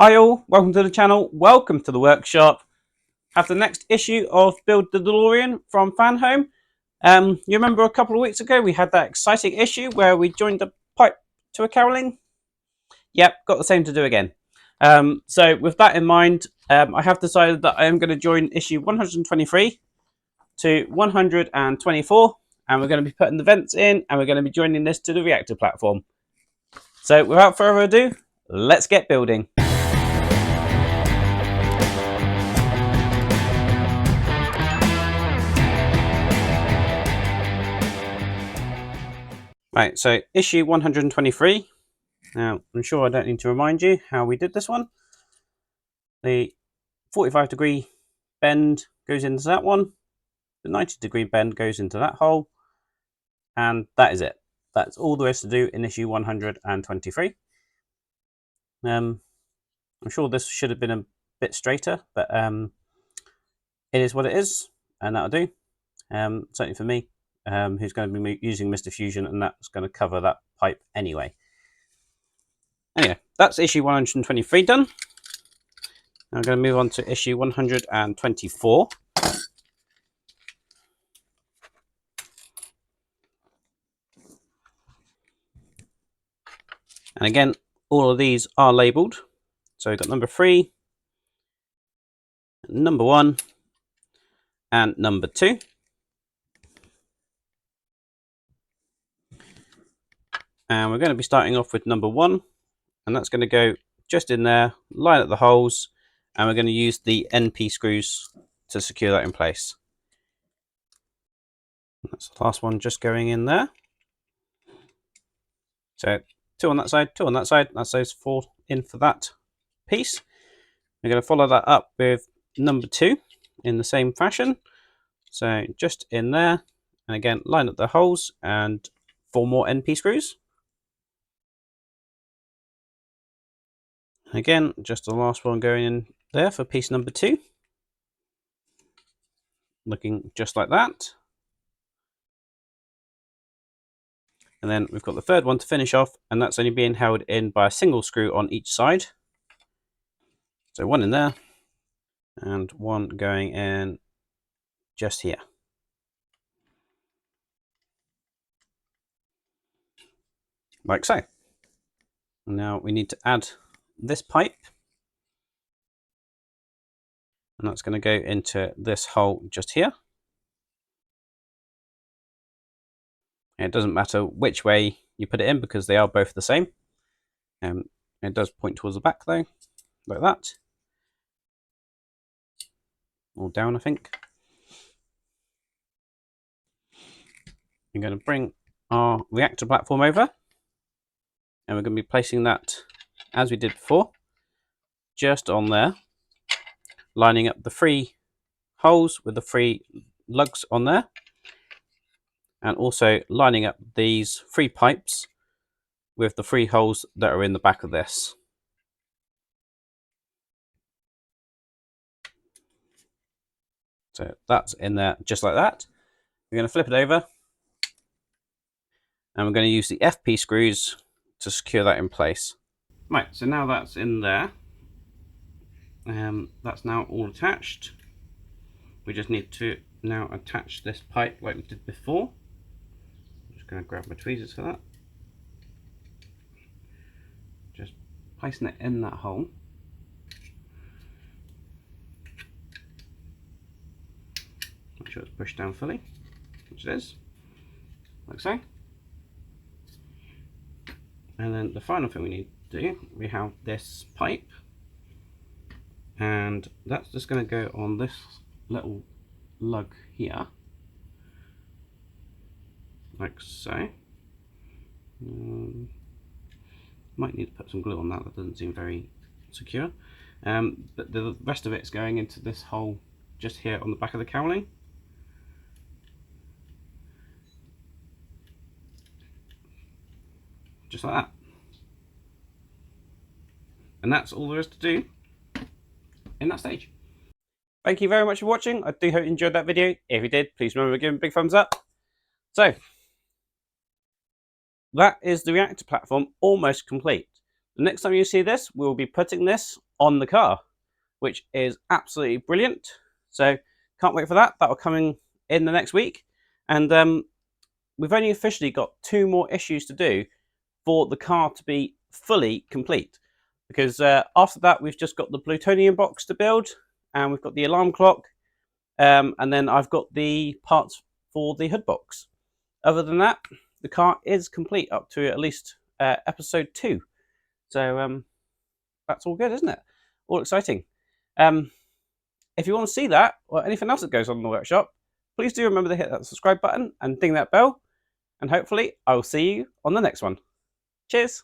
Hi all, welcome to the channel, welcome to the workshop. Have the next issue of Build the DeLorean from Fan Home. You remember a couple of weeks ago we had that exciting issue where we joined a pipe to a caroling? Yep, got the same to do again. So with that in mind, I have decided that I am going to join issue 123 to 124, and we're going to be putting the vents in, and we're going to be joining this to the reactor platform. So without further ado, let's get building. Right, so issue 123. Now, I'm sure I don't need to remind you how we did this one. The 45-degree bend goes into that one. The 90-degree bend goes into that hole. And that is it. That's all there is to do in issue 123. I'm sure this should have been a bit straighter, but it is what it is, and that'll do. Certainly for me, who's going to be using Mr. Fusion, and that's going to cover that pipe anyway. Anyway, that's issue 123 done. Now I'm going to move on to issue 124. And again, all of these are labelled. So we've got number 3, number 1, and number 2. And we're going to be starting off with number 1, and that's going to go just in there, line up the holes, and we're going to use the NP screws to secure that in place. That's the last one just going in there. So 2 on that side, 2 on that side, that's those 4 in for that piece. We're going to follow that up with number 2 in the same fashion. So just in there, and again, line up the holes and 4 more NP screws. Again, just the last one going in there for piece number 2. Looking just like that. And then we've got the third one to finish off, and that's only being held in by a single screw on each side. So 1 in there, and 1 going in just here. Like so. Now we need to add this pipe, and that's going to go into this hole just here. And it doesn't matter which way you put it in because they are both the same. It does point towards the back though, like that. Or down, I think. I'm going to bring our reactor platform over, and we're going to be placing that as we did before, just on there, lining up the 3 holes with the 3 lugs on there, and also lining up these 3 pipes with the 3 holes that are in the back of this. So that's in there just like that. We're going to flip it over, and we're going to use the FP screws to secure that in place. Right, so now that's in there. That's now all attached. We just need to now attach this pipe like we did before. I'm just going to grab my tweezers for that. Just placing it in that hole. Make sure it's pushed down fully, which it is, like so. And then the final thing we need to do, we have this pipe, and that's just going to go on this little lug here, like so. Might need to put some glue on that, that doesn't seem very secure. But the rest of it's going into this hole just here on the back of the cowling. Just like that. And that's all there is to do in that stage. Thank you very much for watching. I do hope you enjoyed that video. If you did, please remember to give it a big thumbs up. So, that is the reactor platform almost complete. the next time you see this, we'll be putting this on the car, which is absolutely brilliant. So can't wait for that. That'll come in the next week. And we've only officially got 2 more issues to do for the car to be fully complete. Because after that, we've just got the plutonium box to build, and we've got the alarm clock, and then I've got the parts for the hood box. Other than that, the car is complete up to at least episode 2. So that's all good, isn't it? All exciting. If you want to see that or anything else that goes on in the workshop, please do remember to hit that subscribe button and ding that bell. And hopefully I will see you on the next one. Cheers!